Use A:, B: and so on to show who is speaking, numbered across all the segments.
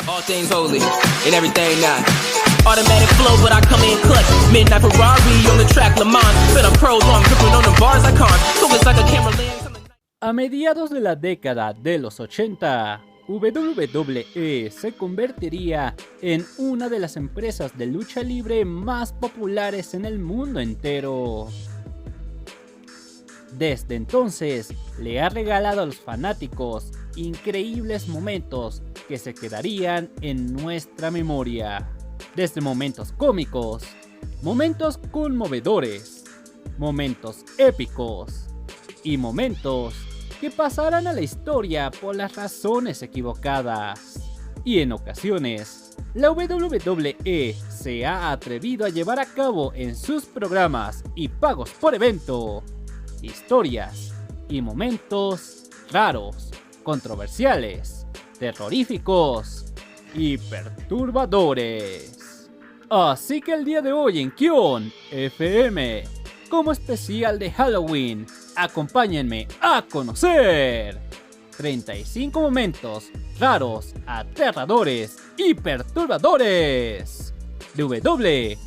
A: All things holy and everything not. Automatic flow, but I come in clutch. Midnight Ferrari on the track, Le Mans. Spin a prolong, gripping on the bars I can't. Focus like a camera lens.
B: A mediados de la década de los 80, WWE se convertiría en una de las empresas de lucha libre más populares en el mundo entero. Desde entonces, le ha regalado a los fanáticos increíbles momentos que se quedarían en nuestra memoria. Desde momentos cómicos, momentos conmovedores, momentos épicos y momentos que pasarán a la historia por las razones equivocadas. Y en ocasiones, la WWE se ha atrevido a llevar a cabo en sus programas y pagos por evento historias y momentos raros, controversiales, terroríficos y perturbadores. Así que el día de hoy en Kion FM, como especial de Halloween, acompáñenme a conocer 35 momentos raros, aterradores y perturbadores de WWE.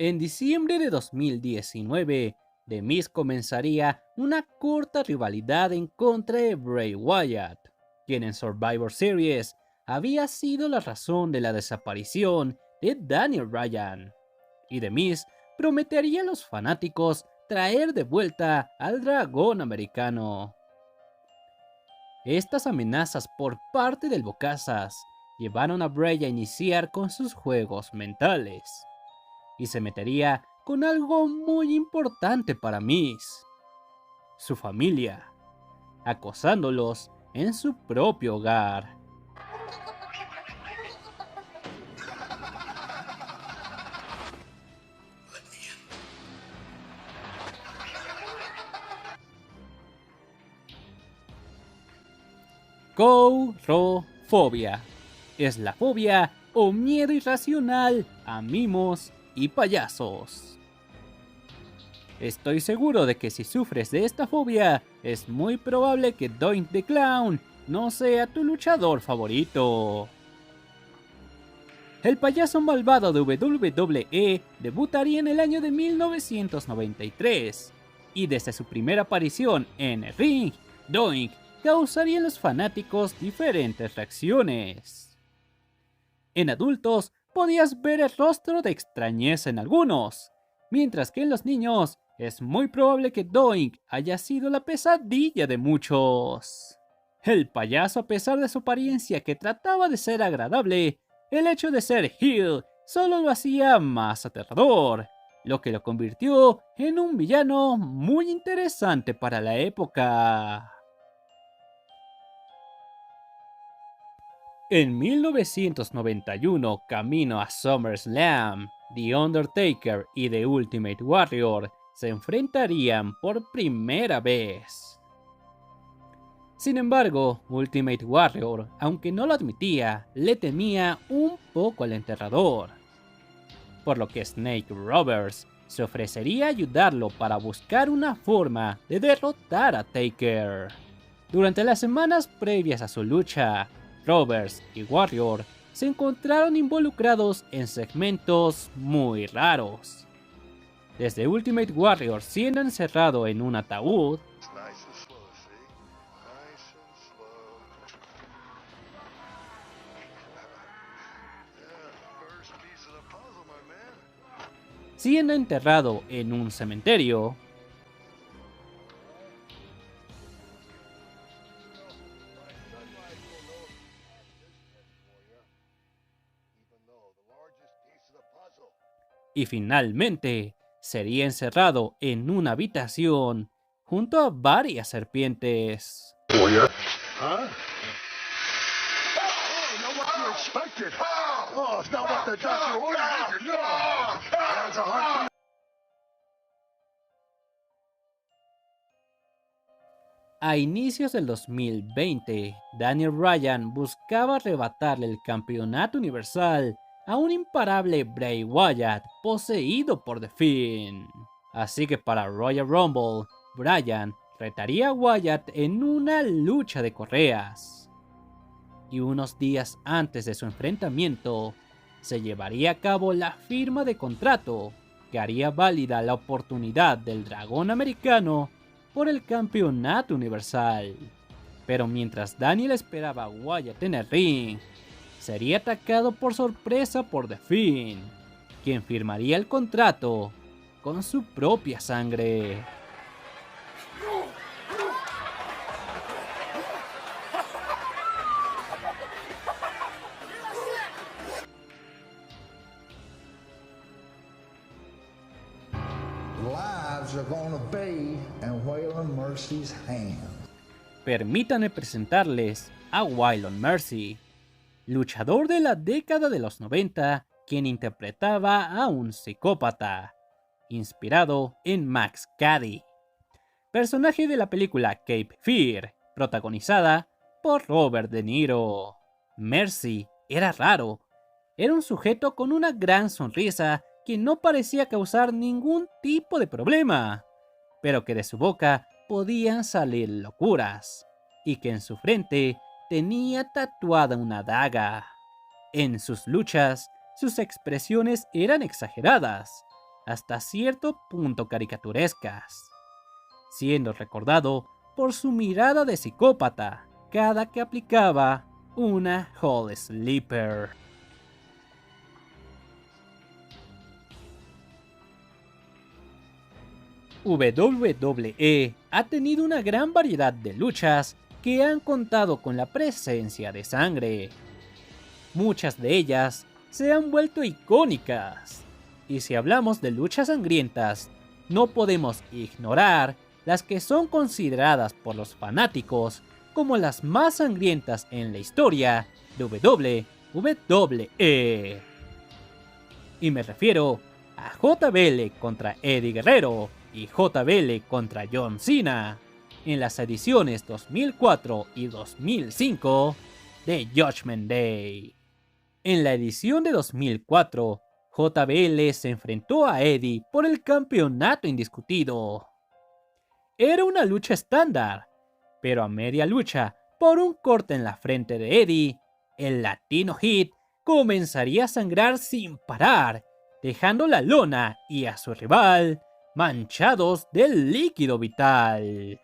B: En diciembre de 2019, The Miz comenzaría una corta rivalidad en contra de Bray Wyatt, quien en Survivor Series había sido la razón de la desaparición de Daniel Bryan, y The Miz prometería a los fanáticos traer de vuelta al dragón americano. Estas amenazas por parte del Bocazas llevaron a Bray a iniciar con sus juegos mentales, y se metería con algo muy importante para Miz: su familia, acosándolos en su propio hogar. Coulrofobia es la fobia o miedo irracional a mimos y payasos. Estoy seguro de que si sufres de esta fobia, es muy probable que Doink the Clown no sea tu luchador favorito. El payaso malvado de WWE debutaría en el año de 1993, y desde su primera aparición en el ring, Doink causaría en los fanáticos diferentes reacciones. En adultos, podías ver el rostro de extrañeza en algunos, mientras que en los niños es muy probable que Doink haya sido la pesadilla de muchos. El payaso, a pesar de su apariencia que trataba de ser agradable, el hecho de ser heel solo lo hacía más aterrador, lo que lo convirtió en un villano muy interesante para la época. En 1991, camino a SummerSlam, The Undertaker y The Ultimate Warrior se enfrentarían por primera vez. Sin embargo, Ultimate Warrior, aunque no lo admitía, le temía un poco al enterrador, por lo que Snake Roberts se ofrecería a ayudarlo para buscar una forma de derrotar a Taker. Durante las semanas previas a su lucha, Roberts y Warrior se encontraron involucrados en segmentos muy raros. Desde Ultimate Warrior siendo encerrado en un ataúd, siendo enterrado en un cementerio, y finalmente sería encerrado en una habitación junto a varias serpientes. A inicios del 2020, Daniel Bryan buscaba arrebatarle el campeonato universal a un imparable Bray Wyatt poseído por The Fiend. Así que para Royal Rumble, Bryan retaría a Wyatt en una lucha de correas. Y unos días antes de su enfrentamiento, se llevaría a cabo la firma de contrato que haría válida la oportunidad del dragón americano por el campeonato universal. Pero mientras Daniel esperaba a Wyatt en el ring, sería atacado por sorpresa por The Fiend, quien firmaría el contrato con su propia sangre.
C: Lives are gonna be in Waylon Mercy's hands.
B: Permítanme presentarles a Waylon Mercy, luchador de la década de los 90, quien interpretaba a un psicópata, inspirado en Max Cady, personaje de la película Cape Fear, protagonizada por Robert De Niro. Mercy era raro, era un sujeto con una gran sonrisa que no parecía causar ningún tipo de problema, pero que de su boca podían salir locuras, y que en su frente tenía tatuada una daga. En sus luchas, sus expresiones eran exageradas, hasta cierto punto caricaturescas, siendo recordado por su mirada de psicópata cada que aplicaba una Hall Sleeper. WWE ha tenido una gran variedad de luchas que han contado con la presencia de sangre. Muchas de ellas se han vuelto icónicas. Y si hablamos de luchas sangrientas, no podemos ignorar las que son consideradas por los fanáticos como las más sangrientas en la historia de WWE. Y me refiero a JBL contra Eddie Guerrero y JBL contra John Cena en las ediciones 2004 y 2005 de Judgment Day. En la edición de 2004, JBL se enfrentó a Eddie por el campeonato indiscutido. Era una lucha estándar, pero a media lucha, por un corte en la frente de Eddie, el Latino Hit comenzaría a sangrar sin parar, dejando la lona y a su rival manchados del líquido vital.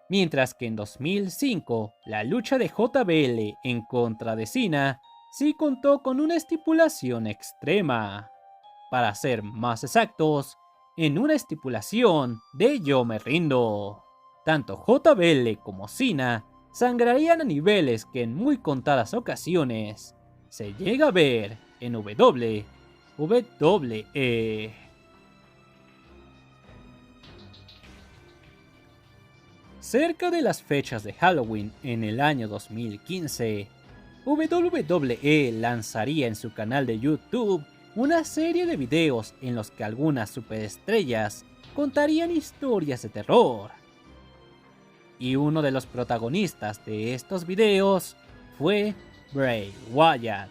B: Mientras que en 2005, la lucha de JBL en contra de Cena sí contó con una estipulación extrema. Para ser más exactos, en una estipulación de yo me rindo. Tanto JBL como Cena sangrarían a niveles que en muy contadas ocasiones se llega a ver en WWE. Cerca de las fechas de Halloween en el año 2015, WWE lanzaría en su canal de YouTube una serie de videos en los que algunas superestrellas contarían historias de terror. Y uno de los protagonistas de estos videos fue Bray Wyatt,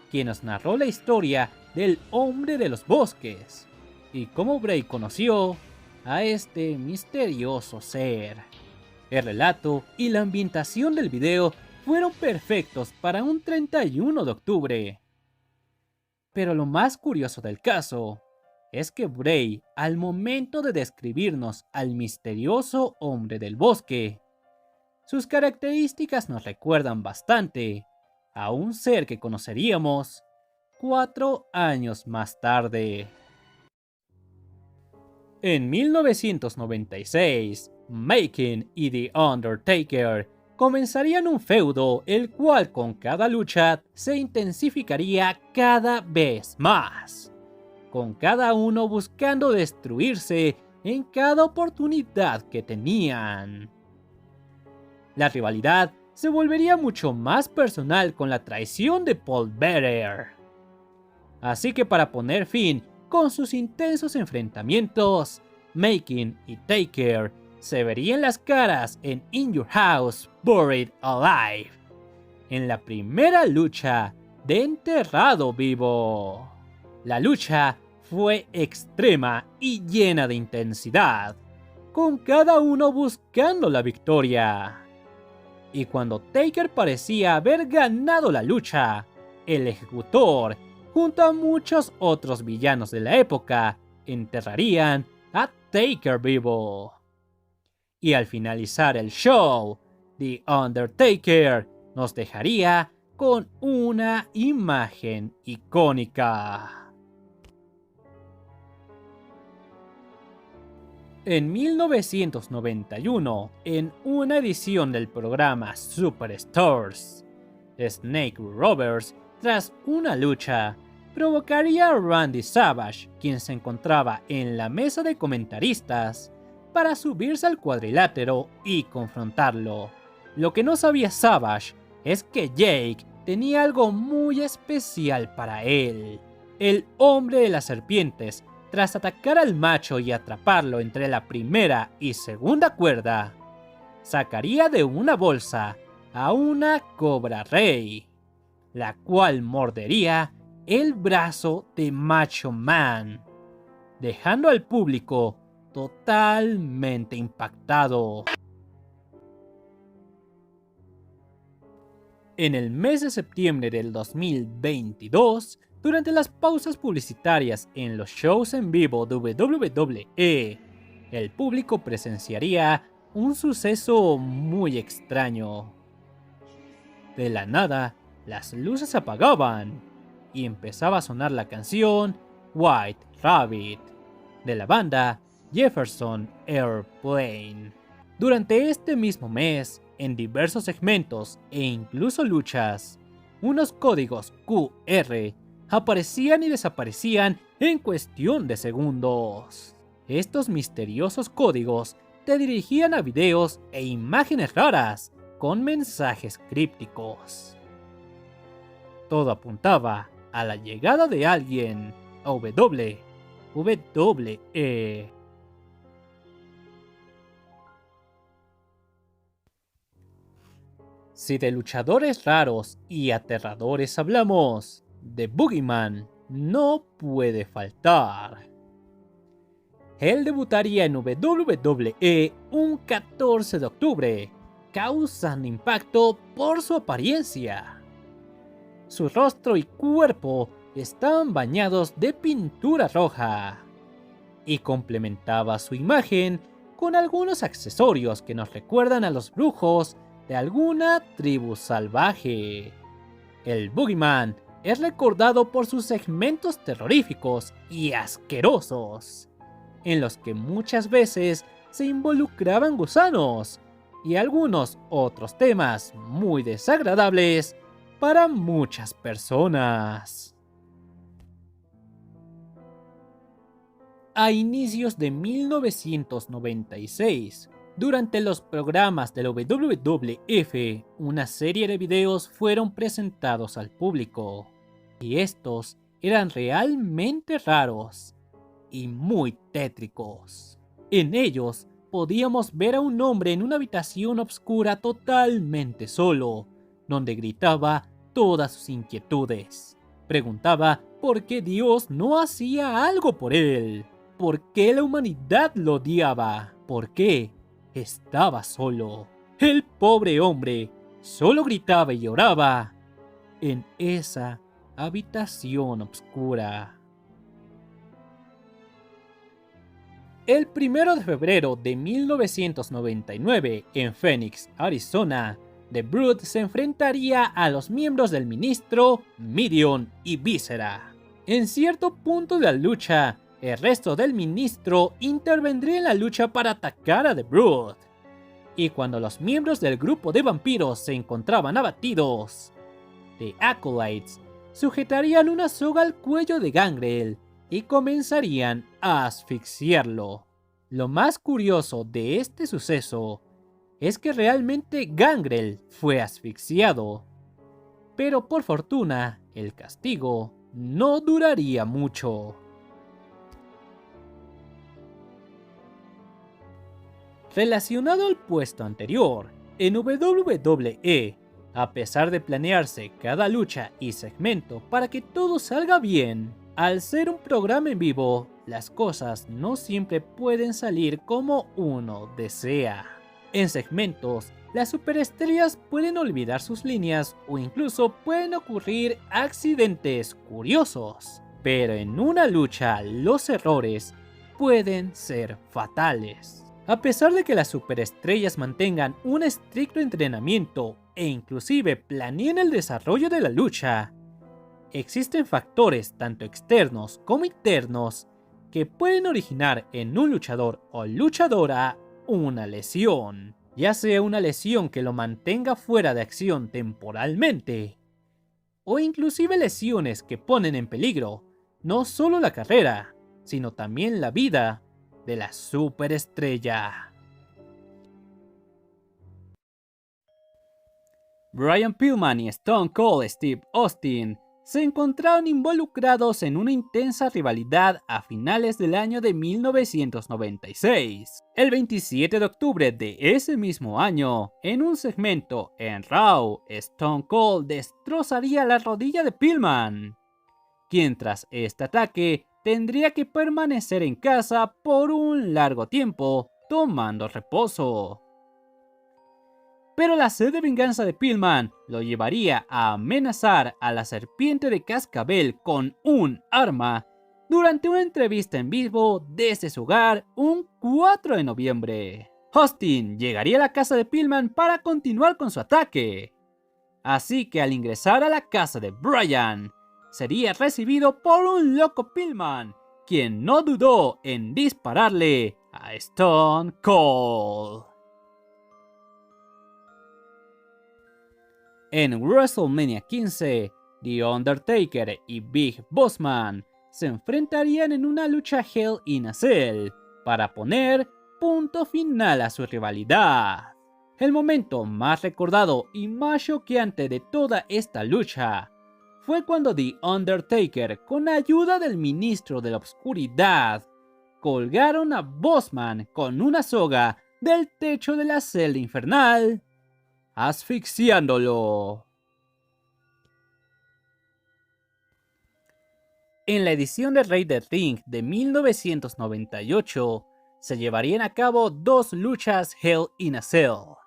B: quien nos narró la historia del Hombre de los Bosques y cómo Bray conoció a este misterioso ser. El relato y la ambientación del video fueron perfectos para un 31 de octubre. Pero lo más curioso del caso es que Bray, al momento de describirnos al misterioso Hombre del Bosque, sus características nos recuerdan bastante a un ser que conoceríamos 4 años más tarde. En 1996, Making y The Undertaker comenzarían un feudo el cual con cada lucha se intensificaría cada vez más, con cada uno buscando destruirse en cada oportunidad que tenían. La rivalidad se volvería mucho más personal con la traición de Paul Bearer. Así que para poner fin con sus intensos enfrentamientos, Making y Taker se verían las caras en In Your House, Buried Alive, en la primera lucha de Enterrado Vivo. La lucha fue extrema y llena de intensidad, con cada uno buscando la victoria. Y cuando Taker parecía haber ganado la lucha, el ejecutor, junto a muchos otros villanos de la época, enterrarían a Taker vivo. Y al finalizar el show, The Undertaker nos dejaría con una imagen icónica. En 1991, en una edición del programa Superstars, Snake Roberts, tras una lucha, provocaría a Randy Savage, quien se encontraba en la mesa de comentaristas, para subirse al cuadrilátero y confrontarlo. Lo que no sabía Savage es que Jake tenía algo muy especial para él. El hombre de las serpientes, tras atacar al macho y atraparlo entre la primera y segunda cuerda, sacaría de una bolsa a una cobra rey, la cual mordería el brazo de Macho Man, dejando al público totalmente impactado. En el mes de septiembre del 2022, durante las pausas publicitarias en los shows en vivo de WWE, el público presenciaría un suceso muy extraño. De la nada, las luces se apagaban y empezaba a sonar la canción White Rabbit de la banda Jefferson Airplane. Durante este mismo mes, en diversos segmentos e incluso luchas, unos códigos QR aparecían y desaparecían en cuestión de segundos. Estos misteriosos códigos te dirigían a videos e imágenes raras con mensajes crípticos. Todo apuntaba a la llegada de alguien a WWE. Si de luchadores raros y aterradores hablamos, The Boogeyman no puede faltar. Él debutaría en WWE un 14 de octubre, causando impacto por su apariencia. Su rostro y cuerpo estaban bañados de pintura roja y complementaba su imagen con algunos accesorios que nos recuerdan a los brujos de alguna tribu salvaje. El Boogeyman es recordado por sus segmentos terroríficos y asquerosos, en los que muchas veces se involucraban gusanos y algunos otros temas muy desagradables para muchas personas. A inicios de 1996, durante los programas de la WWF, una serie de videos fueron presentados al público, y estos eran realmente raros y muy tétricos. En ellos podíamos ver a un hombre en una habitación oscura totalmente solo, donde gritaba todas sus inquietudes. Preguntaba por qué Dios no hacía algo por él, por qué la humanidad lo odiaba, por qué estaba solo. El pobre hombre solo gritaba y lloraba en esa habitación oscura. El 1 de febrero de 1999, en Phoenix, Arizona, The Brood se enfrentaría a los miembros del Ministro, Mideon y Viscera. En cierto punto de la lucha, el resto del Ministro intervendría en la lucha para atacar a The Brood. Y cuando los miembros del grupo de vampiros se encontraban abatidos, The Acolytes sujetarían una soga al cuello de Gangrel y comenzarían a asfixiarlo. Lo más curioso de este suceso es que realmente Gangrel fue asfixiado, pero por fortuna el castigo no duraría mucho. Relacionado al puesto anterior, en WWE, a pesar de planearse cada lucha y segmento para que todo salga bien, Al ser un programa en vivo, las cosas no siempre pueden salir como uno desea. En segmentos, las superestrellas pueden olvidar sus líneas o incluso pueden ocurrir accidentes curiosos. Pero en una lucha, los errores pueden ser fatales. A pesar de que las superestrellas mantengan un estricto entrenamiento e inclusive planeen el desarrollo de la lucha, existen factores tanto externos como internos que pueden originar en un luchador o luchadora una lesión, ya sea una lesión que lo mantenga fuera de acción temporalmente, o inclusive lesiones que ponen en peligro no solo la carrera, sino también la vida de la superestrella. Brian Pillman y Stone Cold Steve Austin se encontraron involucrados en una intensa rivalidad a finales del año de 1996. El 27 de octubre de ese mismo año, en un segmento en Raw, Stone Cold destrozaría la rodilla de Pillman, quien tras este ataque tendría que permanecer en casa por un largo tiempo, tomando reposo. Pero la sed de venganza de Pillman lo llevaría a amenazar a la serpiente de cascabel con un arma durante una entrevista en vivo desde su hogar un 4 de noviembre. Austin llegaría a la casa de Pillman para continuar con su ataque. Así que al ingresar a la casa de Brian, sería recibido por un loco Pillman, quien no dudó en dispararle a Stone Cold. En WrestleMania 15, The Undertaker y Big Boss Man se enfrentarían en una lucha Hell in a Cell para poner punto final a su rivalidad. El momento más recordado y más choqueante de toda esta lucha fue cuando The Undertaker, con ayuda del Ministro de la Oscuridad, colgaron a Bossman con una soga del techo de la celda infernal, asfixiándolo. En la edición de Rey del Ring de 1998 se llevarían a cabo dos luchas Hell in a Cell: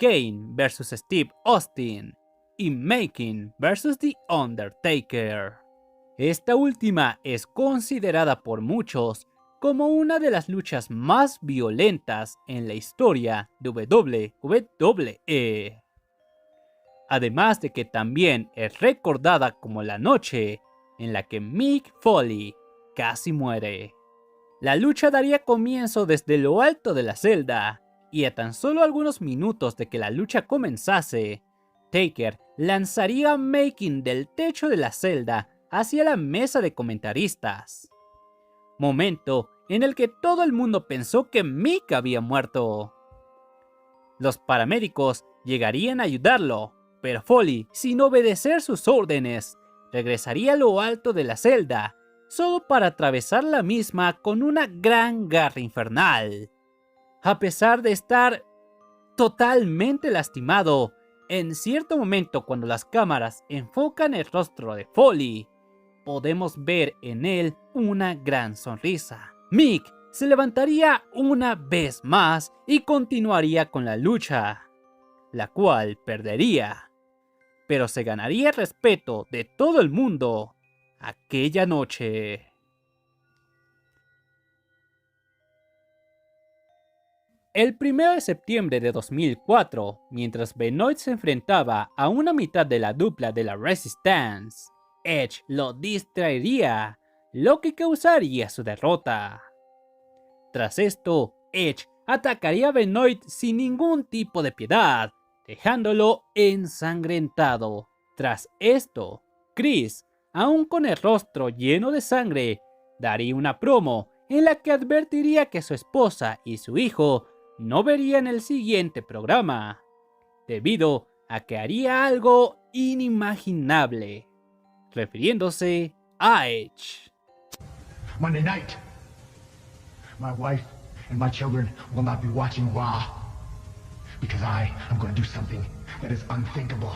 B: Kane vs Steve Austin y Making vs The Undertaker. Esta última es considerada por muchos como una de las luchas más violentas en la historia de WWE. Además de que también es recordada como la noche en la que Mick Foley casi muere. La lucha daría comienzo desde lo alto de la celda, y a tan solo algunos minutos de que la lucha comenzase, Taker lanzaría a Making del techo de la celda hacia la mesa de comentaristas. Momento en el que todo el mundo pensó que Mick había muerto. Los paramédicos llegarían a ayudarlo, pero Foley, sin obedecer sus órdenes, regresaría a lo alto de la celda, solo para atravesar la misma con una gran garra infernal. A pesar de estar totalmente lastimado, en cierto momento cuando las cámaras enfocan el rostro de Foley, podemos ver en él una gran sonrisa. Mick se levantaría una vez más y continuaría con la lucha, la cual perdería, pero se ganaría el respeto de todo el mundo aquella noche. El 1 de septiembre de 2004, mientras Benoit se enfrentaba a una mitad de la dupla de la Resistance, Edge lo distraería, lo que causaría su derrota. Tras esto, Edge atacaría a Benoit sin ningún tipo de piedad, dejándolo ensangrentado. Tras esto, Chris, aún con el rostro lleno de sangre, daría una promo en la que advertiría que su esposa y su hijo no verían el siguiente programa, debido a que haría algo inimaginable, refiriéndose a Edge.
D: Monday night, my wife and my children will not be watching Raw, because I am going to do something that is unthinkable.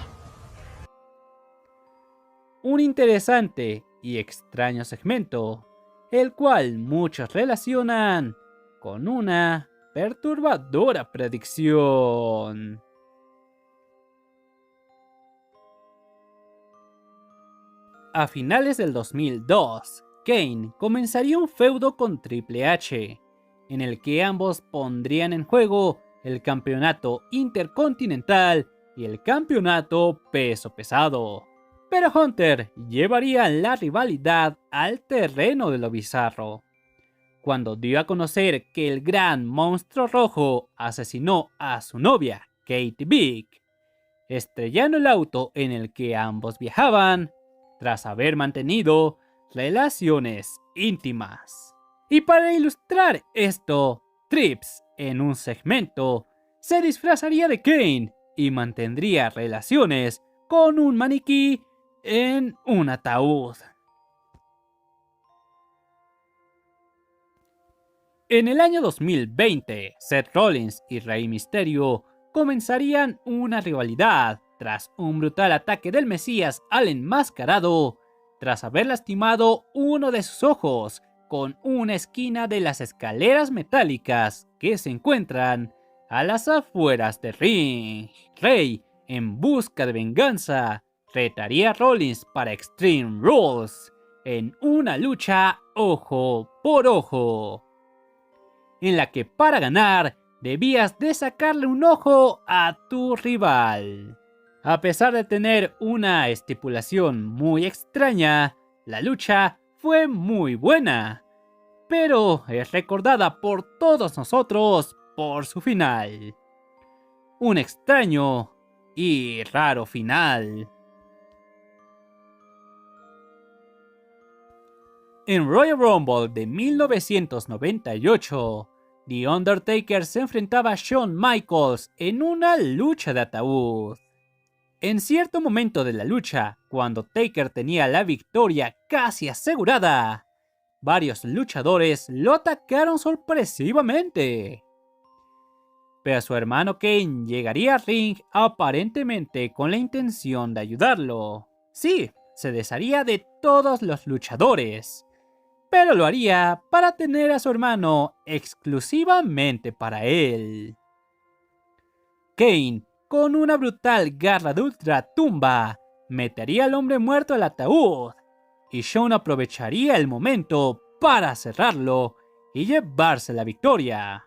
B: Un interesante y extraño segmento, el cual muchos relacionan con una perturbadora predicción. A finales del 2002, Kane comenzaría un feudo con Triple H, en el que ambos pondrían en juego el campeonato intercontinental y el campeonato peso pesado. Pero Hunter llevaría la rivalidad al terreno de lo bizarro, cuando dio a conocer que el gran monstruo rojo asesinó a su novia, Katie Big, estrellando el auto en el que ambos viajaban, tras haber mantenido relaciones íntimas. Y para ilustrar esto, Trips, en un segmento, se disfrazaría de Kane y mantendría relaciones con un maniquí en un ataúd. En el año 2020, Seth Rollins y Rey Mysterio comenzarían una rivalidad tras un brutal ataque del Mesías al enmascarado, tras haber lastimado uno de sus ojos con una esquina de las escaleras metálicas que se encuentran a las afueras del ring. Rey, en busca de venganza, retaría a Rollins para Extreme Rules en una lucha ojo por ojo, en la que para ganar debías de sacarle un ojo a tu rival. A pesar de tener una estipulación muy extraña, la lucha fue muy buena, pero es recordada por todos nosotros por su final. Un extraño y raro final. En Royal Rumble de 1998, The Undertaker se enfrentaba a Shawn Michaels en una lucha de ataúd. En cierto momento de la lucha, cuando Taker tenía la victoria casi asegurada, varios luchadores lo atacaron sorpresivamente. Pero su hermano Kane llegaría al ring aparentemente con la intención de ayudarlo. Sí, se desharía de todos los luchadores, pero lo haría para tener a su hermano exclusivamente para él. Kane, con una brutal garra de ultratumba, metería al hombre muerto al ataúd, y Shawn aprovecharía el momento para cerrarlo y llevarse la victoria.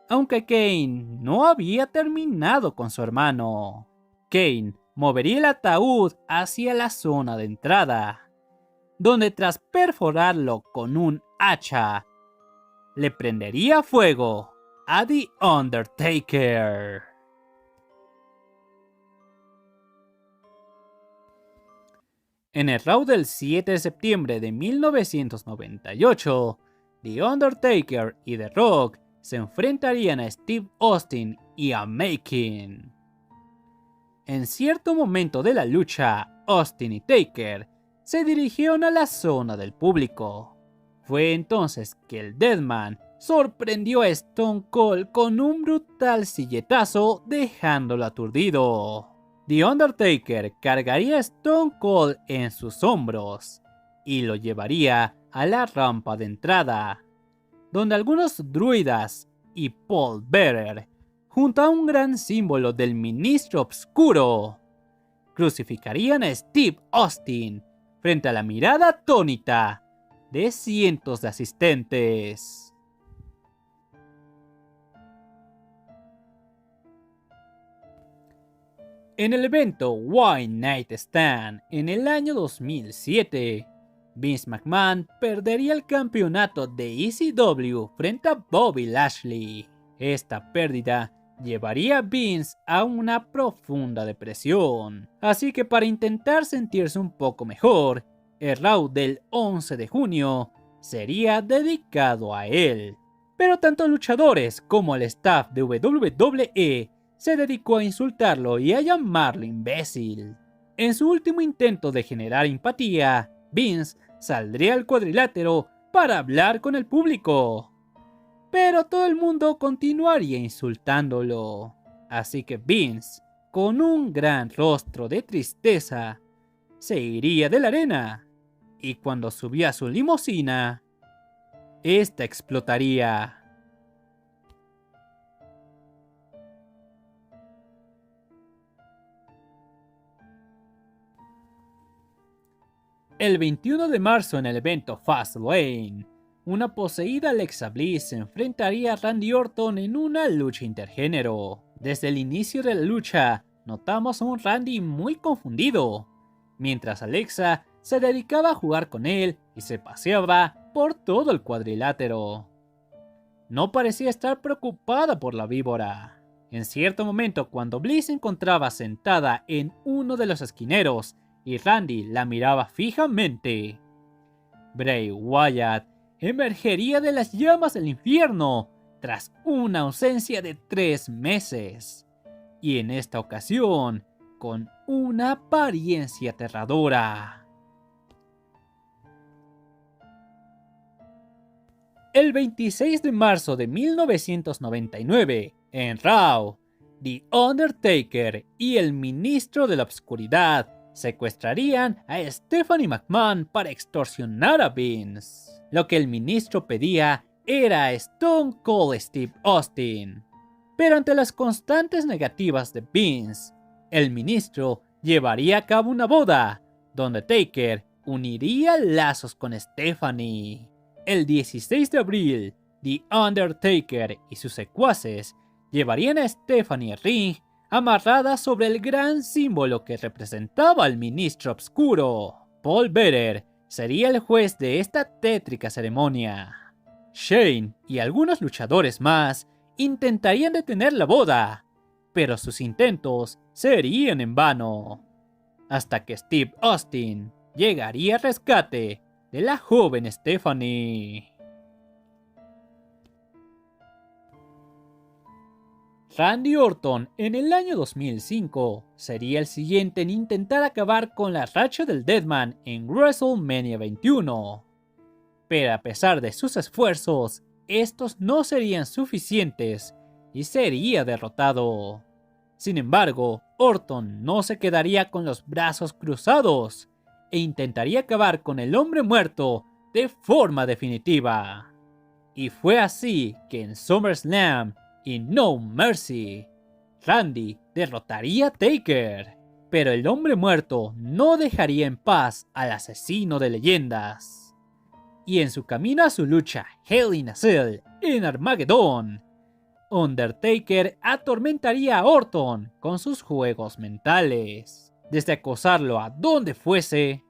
B: Aunque Kane no había terminado con su hermano, Kane movería el ataúd hacia la zona de entrada, donde tras perforarlo con un hacha, le prendería fuego a The Undertaker. En el Raw del 7 de septiembre de 1998, The Undertaker y The Rock se enfrentarían a Steve Austin y a Makin. En cierto momento de la lucha, Austin y Taker se dirigieron a la zona del público. Fue entonces que el Deadman sorprendió a Stone Cold con un brutal silletazo, dejándolo aturdido. The Undertaker cargaría a Stone Cold en sus hombros y lo llevaría a la rampa de entrada, donde algunos druidas y Paul Bearer, junto a un gran símbolo del Ministro Obscuro, crucificarían a Steve Austin frente a la mirada atónita de cientos de asistentes. En el evento One Night Stand en el año 2007, Vince McMahon perdería el campeonato de ECW frente a Bobby Lashley. Esta pérdida llevaría a Vince a una profunda depresión, así que para intentar sentirse un poco mejor, el Raw del 11 de junio sería dedicado a él. Pero tanto luchadores como el staff de WWE se dedicó a insultarlo y a llamarlo imbécil. En su último intento de generar empatía, Vince saldría al cuadrilátero para hablar con el público, pero todo el mundo continuaría insultándolo. Así que Vince, con un gran rostro de tristeza, se iría de la arena y cuando subía a su limusina, esta explotaría. El 21 de marzo en el evento Fastlane, una poseída Alexa Bliss se enfrentaría a Randy Orton en una lucha intergénero. Desde el inicio de la lucha, notamos a un Randy muy confundido, mientras Alexa se dedicaba a jugar con él y se paseaba por todo el cuadrilátero. No parecía estar preocupada por la víbora. En cierto momento, cuando Bliss se encontraba sentada en uno de los esquineros y Randy la miraba fijamente, Bray Wyatt emergería de las llamas del infierno tras una ausencia de 3 meses, y en esta ocasión con una apariencia aterradora. El 26 de marzo de 1999, en Raw, The Undertaker y el Ministro de la Obscuridad secuestrarían a Stephanie McMahon para extorsionar a Vince. Lo que el ministro pedía era a Stone Cold Steve Austin. Pero ante las constantes negativas de Vince, el ministro llevaría a cabo una boda, donde Taker uniría lazos con Stephanie. El 16 de abril, The Undertaker y sus secuaces llevarían a Stephanie al ring amarrada sobre el gran símbolo que representaba al ministro oscuro. Paul Bearer sería el juez de esta tétrica ceremonia. Shane y algunos luchadores más intentarían detener la boda, pero sus intentos serían en vano, hasta que Steve Austin llegaría al rescate de la joven Stephanie. Randy Orton en el año 2005 sería el siguiente en intentar acabar con la racha del Deadman en WrestleMania 21. Pero a pesar de sus esfuerzos, estos no serían suficientes y sería derrotado. Sin embargo, Orton no se quedaría con los brazos cruzados e intentaría acabar con el hombre muerto de forma definitiva. Y fue así que en SummerSlam y No Mercy, Randy derrotaría a Taker, pero el hombre muerto no dejaría en paz al asesino de leyendas. Y en su camino a su lucha Hell in a Cell en Armageddon, Undertaker atormentaría a Orton con sus juegos mentales, desde acosarlo a donde fuese,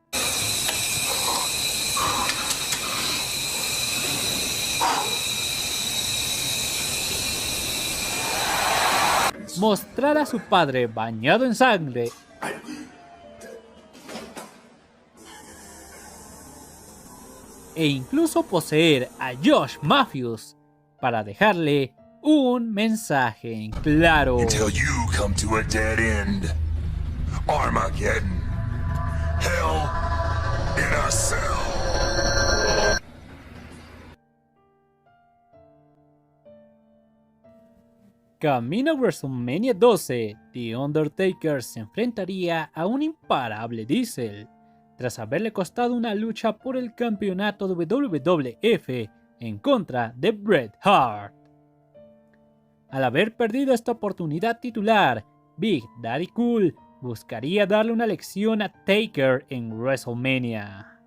B: mostrar a su padre bañado en sangre e incluso poseer a Josh Matthews para dejarle un mensaje en claro.
E: Until you come to a dead end. Armageddon. Hell in a Cell.
B: Camino a WrestleMania 12, The Undertaker se enfrentaría a un imparable Diesel, tras haberle costado una lucha por el campeonato de WWF en contra de Bret Hart. Al haber perdido esta oportunidad titular, Big Daddy Cool buscaría darle una lección a Taker en WrestleMania.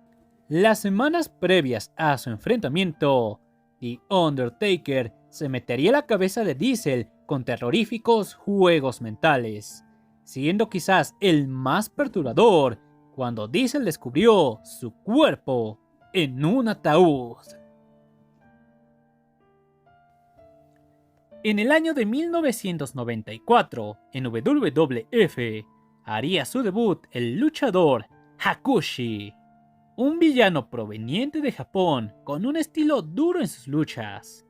B: Las semanas previas a su enfrentamiento, The Undertaker se metería la cabeza de Diesel con terroríficos juegos mentales, siendo quizás el más perturbador cuando Diesel descubrió su cuerpo en un ataúd. En el año de 1994, en WWF, haría su debut el luchador Hakushi, un villano proveniente de Japón con un estilo duro en sus luchas,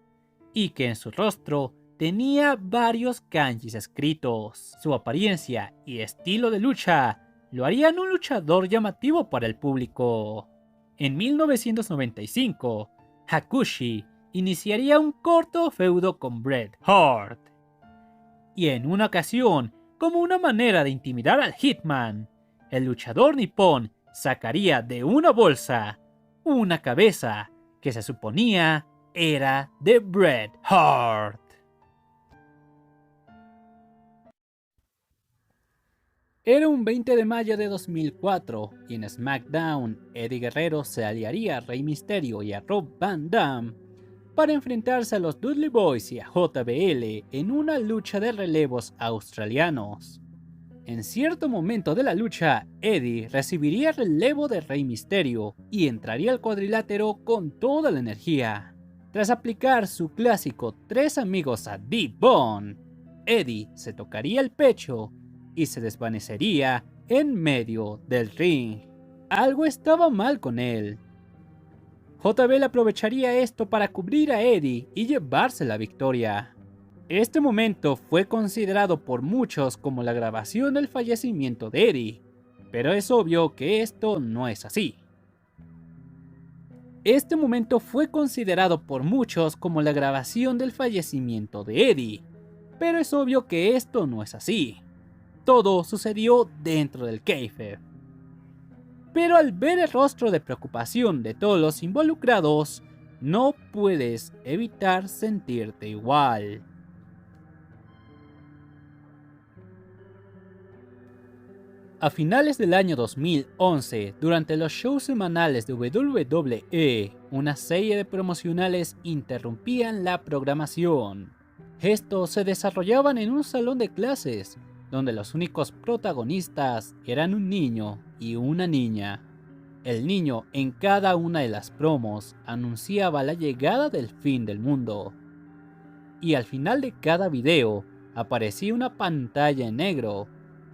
B: y que en su rostro tenía varios kanjis escritos. Su apariencia y estilo de lucha lo harían un luchador llamativo para el público. En 1995, Hakushi iniciaría un corto feudo con Bret Hart. Y en una ocasión, como una manera de intimidar al Hitman, el luchador nipón sacaría de una bolsa una cabeza que se suponía era de Bret Hart. Era un 20 de mayo de 2004 y en SmackDown, Eddie Guerrero se aliaría a Rey Mysterio y a Rob Van Dam para enfrentarse a los Dudley Boyz y a JBL en una lucha de relevos australianos. En cierto momento de la lucha, Eddie recibiría el relevo de Rey Mysterio y entraría al cuadrilátero con toda la energía. Tras aplicar su clásico 3 amigos a D-Bone, Eddie se tocaría el pecho y se desvanecería en medio del ring. Algo estaba mal con él. JBL aprovecharía esto para cubrir a Eddie y llevarse la victoria. Este momento fue considerado por muchos como la grabación del fallecimiento de Eddie, pero es obvio que esto no es así. Este momento fue considerado por muchos como la grabación del fallecimiento de Eddie, pero es obvio que esto no es así. Todo sucedió dentro del kayfabe. Pero al ver el rostro de preocupación de todos los involucrados, no puedes evitar sentirte igual. A finales del año 2011, durante los shows semanales de WWE, una serie de promocionales interrumpían la programación. Estos se desarrollaban en un salón de clases, donde los únicos protagonistas eran un niño y una niña. El niño en cada una de las promos anunciaba la llegada del fin del mundo. Y al final de cada video aparecía una pantalla en negro,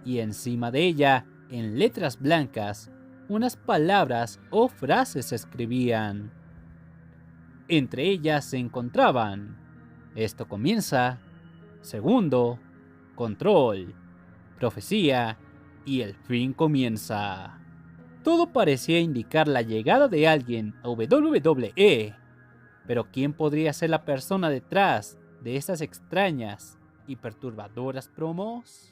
B: y encima de ella, en letras blancas, unas palabras o frases se escribían. Entre ellas se encontraban: esto comienza, segundo, control, profecía y el fin comienza. Todo parecía indicar la llegada de alguien a WWE, pero ¿quién podría ser la persona detrás de estas extrañas y perturbadoras promos?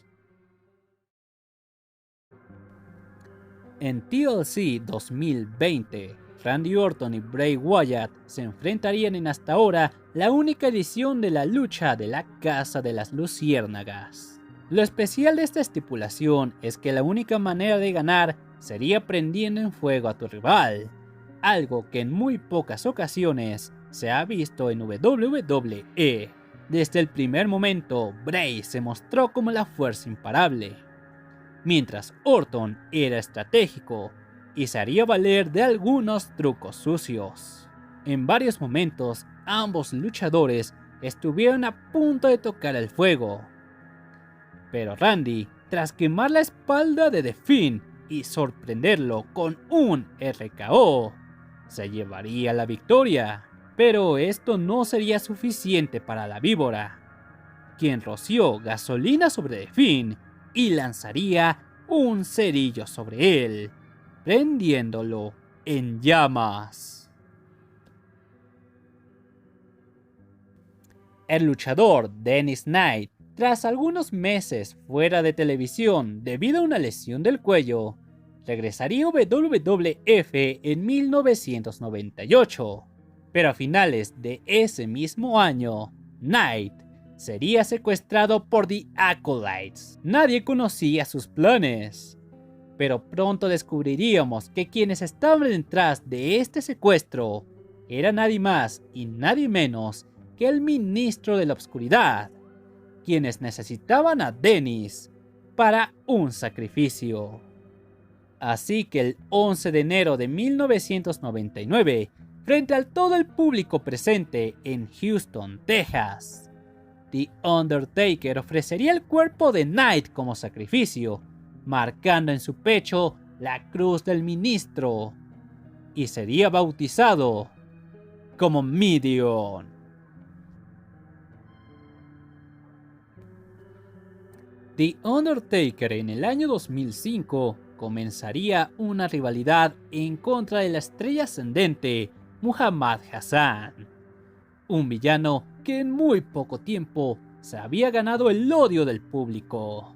B: En TLC 2020, Randy Orton y Bray Wyatt se enfrentarían en hasta ahora la única edición de la lucha de la Casa de las Luciérnagas. Lo especial de esta estipulación es que la única manera de ganar sería prendiendo en fuego a tu rival, algo que en muy pocas ocasiones se ha visto en WWE. Desde el primer momento, Bray se mostró como la fuerza imparable, mientras Orton era estratégico y se haría valer de algunos trucos sucios. En varios momentos, ambos luchadores estuvieron a punto de tocar el fuego, pero Randy, tras quemar la espalda de The Fiend y sorprenderlo con un RKO, se llevaría la victoria. Pero esto no sería suficiente para la víbora, quien roció gasolina sobre The Fiend y lanzaría un cerillo sobre él, prendiéndolo en llamas. El luchador Dennis Knight, tras algunos meses fuera de televisión debido a una lesión del cuello, regresaría a WWF en 1998, pero a finales de ese mismo año, Knight sería secuestrado por The Acolytes. Nadie conocía sus planes, pero pronto descubriríamos que quienes estaban detrás de este secuestro era nadie más y nadie menos que el Ministro de la Oscuridad, quienes necesitaban a Dennis para un sacrificio. Así que el 11 de enero de 1999, frente a todo el público presente en Houston, Texas, The Undertaker ofrecería el cuerpo de Knight como sacrificio, marcando en su pecho la cruz del ministro, y sería bautizado como Mideon. The Undertaker en el año 2005 comenzaría una rivalidad en contra de la estrella ascendente Muhammad Hassan, un villano que en muy poco tiempo se había ganado el odio del público.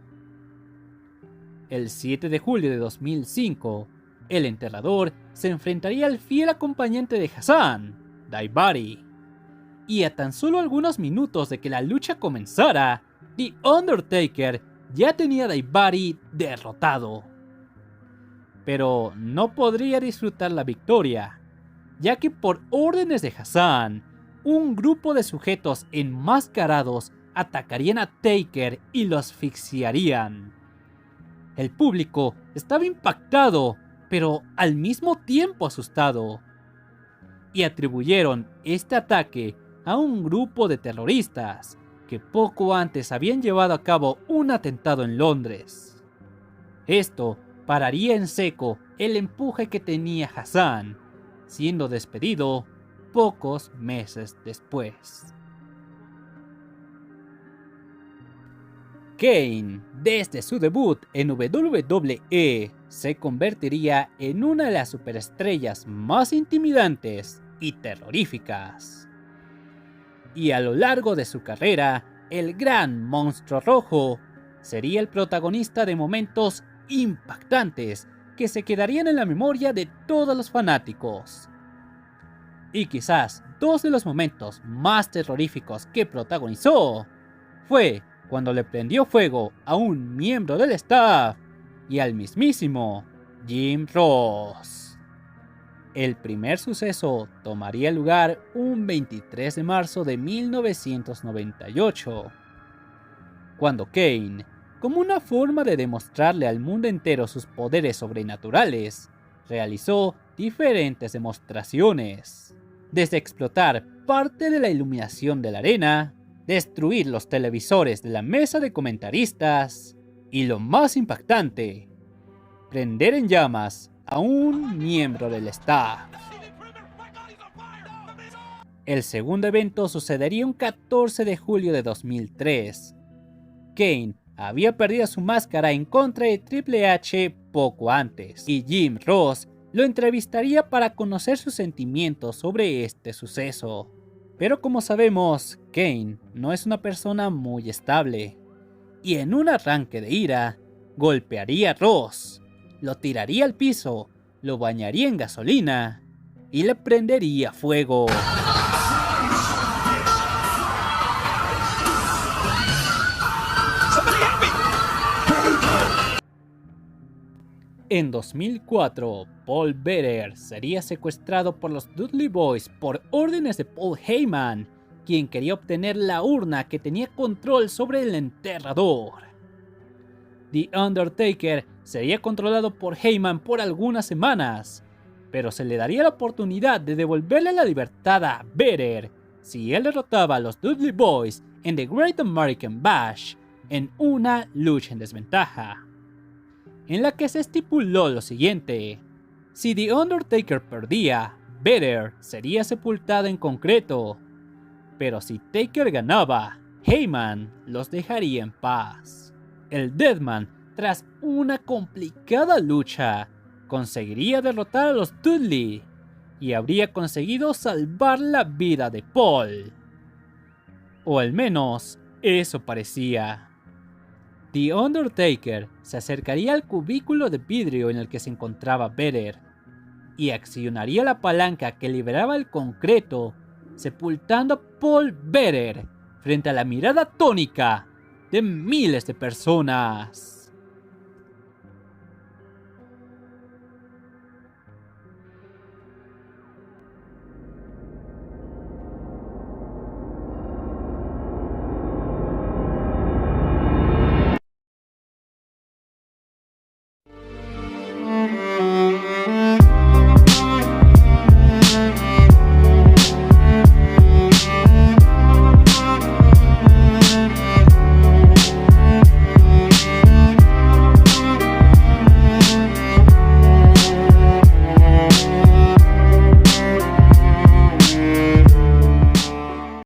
B: El 7 de julio de 2005, el enterrador se enfrentaría al fiel acompañante de Hassan, Daivari. Y a tan solo algunos minutos de que la lucha comenzara, The Undertaker ya tenía a Daivari derrotado. Pero no podría disfrutar la victoria, ya que por órdenes de Hassan, un grupo de sujetos enmascarados atacarían a Taker y lo asfixiarían. El público estaba impactado, pero al mismo tiempo asustado, y atribuyeron este ataque a un grupo de terroristas que poco antes habían llevado a cabo un atentado en Londres. Esto pararía en seco el empuje que tenía Hassan, siendo despedido pocos meses después. Kane, desde su debut en WWE, se convertiría en una de las superestrellas más intimidantes y terroríficas. Y a lo largo de su carrera, el gran monstruo rojo sería el protagonista de momentos impactantes que se quedarían en la memoria de todos los fanáticos. Y quizás dos de los momentos más terroríficos que protagonizó fue cuando le prendió fuego a un miembro del staff y al mismísimo Jim Ross. El primer suceso tomaría lugar un 23 de marzo de 1998, cuando Kane, como una forma de demostrarle al mundo entero sus poderes sobrenaturales, realizó diferentes demostraciones, desde explotar parte de la iluminación de la arena, destruir los televisores de la mesa de comentaristas y, lo más impactante, prender en llamas a un miembro del staff. El segundo evento sucedería un 14 de julio de 2003. Kane había perdido su máscara en contra de Triple H poco antes, y Jim Ross lo entrevistaría para conocer sus sentimientos sobre este suceso. Pero como sabemos, Kane no es una persona muy estable, y en un arranque de ira, golpearía a Ross, lo tiraría al piso, lo bañaría en gasolina y le prendería fuego. En 2004, Paul Bearer sería secuestrado por los Dudley Boyz por órdenes de Paul Heyman, quien quería obtener la urna que tenía control sobre el enterrador. The Undertaker sería controlado por Heyman por algunas semanas, pero se le daría la oportunidad de devolverle la libertad a Bearer si él derrotaba a los Dudley Boyz en The Great American Bash en una lucha en desventaja, en la que se estipuló lo siguiente: si The Undertaker perdía, Bearer sería sepultado en concreto, pero si Taker ganaba, Heyman los dejaría en paz. El Deadman, tras una complicada lucha, conseguiría derrotar a los Dudley y habría conseguido salvar la vida de Paul. O al menos, eso parecía. The Undertaker se acercaría al cubículo de vidrio en el que se encontraba Bearer y accionaría la palanca que liberaba el concreto, sepultando a Paul Bearer frente a la mirada atónica de miles de personas.